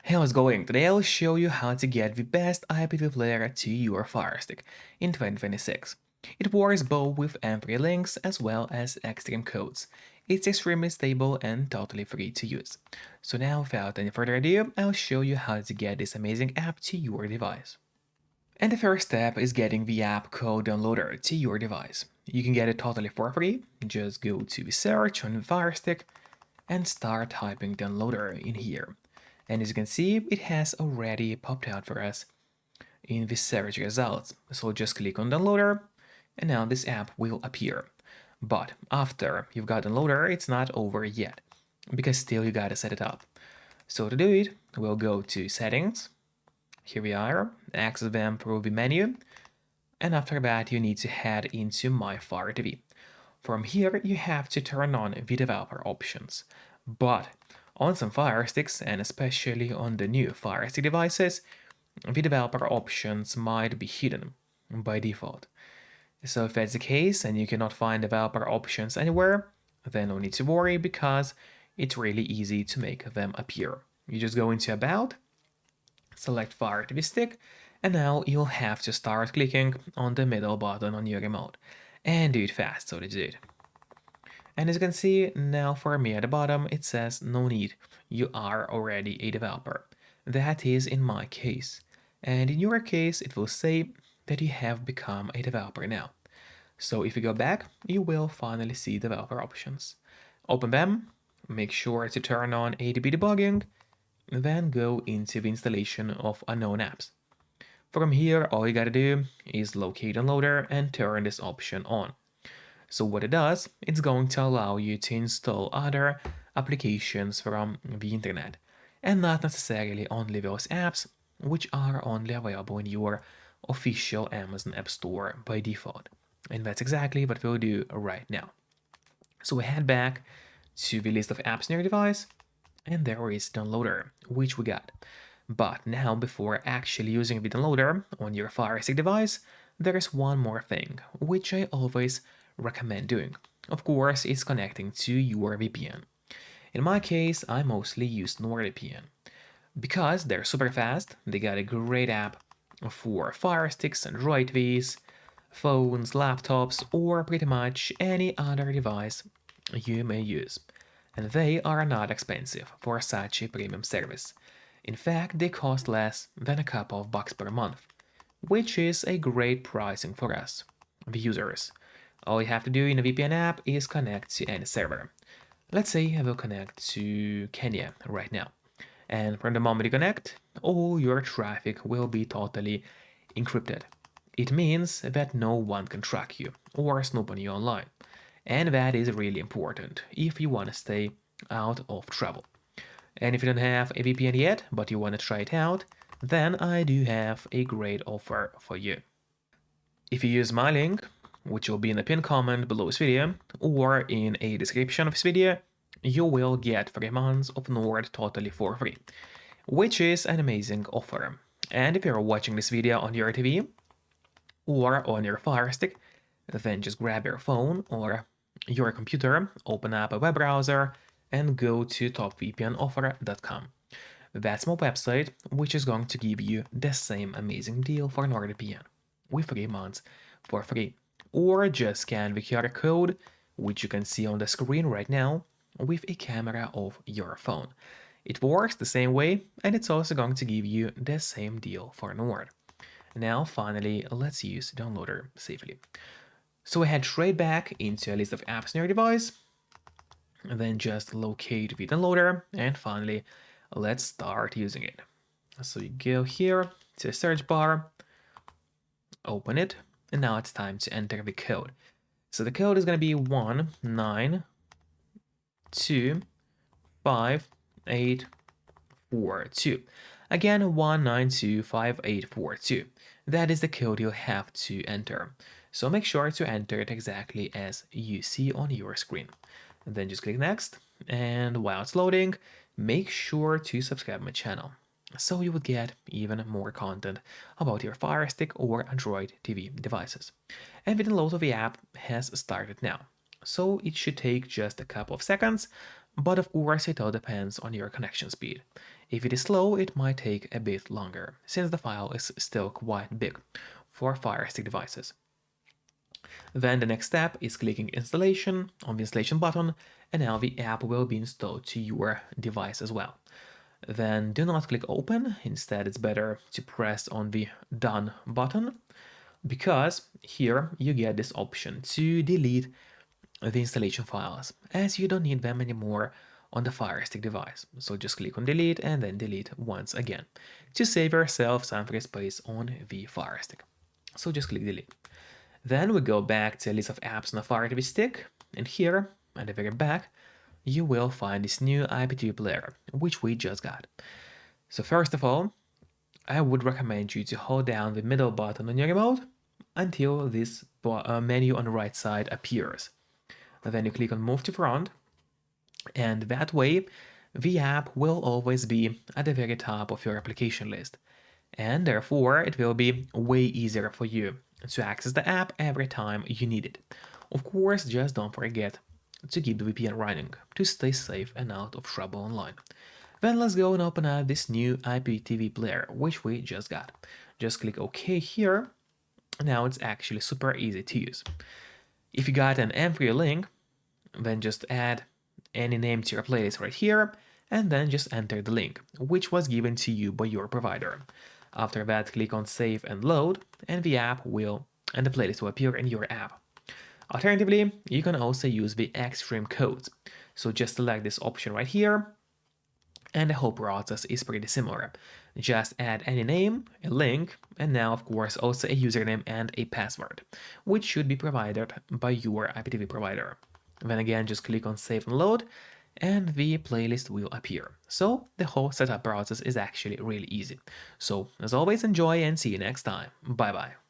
Hey, how's it going? Today I'll show you how to get the best IPTV player to your Firestick in 2026. It works both with M3 links as well as Xtreme codes. It's extremely stable and totally free to use. So now, without any further ado, I'll show you how to get this amazing app to your device. And the first step is getting the app code downloader to your device. You can get it totally for free. Just go to the search on the Firestick and start typing downloader in here. And as you can see, it has already popped out for us in the search results. So just click on downloader and now this app will appear. But after you've got downloader, it's not over yet because still you gotta set it up. So to do it, we'll go to settings. Here we are, access them through the menu. And after that, you need to head into My Fire TV. From here, you have to turn on the developer options. But on some Fire Sticks, and especially on the new Fire Stick devices, the developer options might be hidden by default. So if that's the case and you cannot find developer options anywhere, then no need to worry because it's really easy to make them appear. You just go into About, select Fire TV Stick, and now you'll have to start clicking on the middle button on your remote. And do it fast, so to do it. And as you can see, now for me at the bottom, it says no need, you are already a developer. That is in my case. And in your case, it will say that you have become a developer now. So if you go back, you will finally see developer options. Open them, make sure to turn on ADB debugging, then go into the installation of unknown apps. From here, all you gotta do is locate downloader and turn this option on. So what it does, it's going to allow you to install other applications from the internet, and not necessarily only those apps which are only available in your official Amazon App Store by default. And that's exactly what we'll do right now. So we head back to the list of apps on your device, and there is downloader, which we got. But now, before actually using the downloader on your Fire Stick device, there is one more thing, which I always recommend doing. Of course, it's connecting to your VPN. In my case, I mostly use NordVPN because they're super fast. They got a great app for Fire Sticks, Android TVs, phones, laptops, or pretty much any other device you may use. And they are not expensive for such a premium service. In fact, they cost less than a couple of bucks per month, which is a great pricing for us, the users. All you have to do in a VPN app is connect to any server. Let's say I will connect to Kenya right now. And from the moment you connect, all your traffic will be totally encrypted. It means that no one can track you or snoop on you online. And that is really important if you want to stay out of trouble. And if you don't have a VPN yet, but you want to try it out, then I do have a great offer for you. If you use my link, which will be in the pinned comment below this video, or in a description of this video, you will get 3 months of Nord totally for free, which is an amazing offer. And if you're watching this video on your TV or on your Fire Stick, then just grab your phone or your computer, open up a web browser, and go to topvpnoffer.com. That's my website, which is going to give you the same amazing deal for NordVPN with 3 months for free. Or just scan the QR code, which you can see on the screen right now, with a camera of your phone. It works the same way, and it's also going to give you the same deal for Nord. Now, finally, let's use downloader safely. So we head straight back into a list of apps on your device, and then just locate the downloader, and finally, let's start using it. So you go here to the search bar, open it, and now it's time to enter the code. So the code is going to be 1925842. Again, 1925842. That is the code you'll have to enter. So make sure to enter it exactly as you see on your screen. And then just click next. And while it's loading, make sure to subscribe my channel so you would get even more content about your Fire Stick or Android TV devices. And the download of the app has started now, so it should take just a couple of seconds, But of course, it all depends on your connection speed. If it is slow, it might take a bit longer, since the file is still quite big for Firestick devices. Then the next step is clicking installation on the installation button, and now the app will be installed to your device as well. Then do not click open, instead it's better to press on the done button, because here you get this option to delete the installation files, as you don't need them anymore on the Firestick device. So just click on delete and then delete once again to save yourself some free space on the Firestick. So just click delete. Then we go back to a list of apps on the Fire TV stick, and here at the very back you will find this new IPTV player, which we just got. So first of all, I would recommend you to hold down the middle button on your remote until this menu on the right side appears. Then you click on move to front, and that way the app will always be at the very top of your application list, and therefore it will be way easier for you to access the app every time you need it. Of course, just don't forget to keep the VPN running to stay safe and out of trouble online. Then let's go and open up this new IPTV player, which we just got. Just click OK here. Now it's actually super easy to use. If you got an M3 link, then just add any name to your playlist right here, and then just enter the link, which was given to you by your provider. After that, click on save and load, and the playlist will appear in your app. Alternatively, you can also use the Xtreme codes. So just select this option right here, and the whole process is pretty similar. Just add any name, a link, and now of course also a username and a password, which should be provided by your IPTV provider. Then again, just click on save and load, and the playlist will appear. So the whole setup process is actually really easy. So as always, enjoy and see you next time. Bye bye.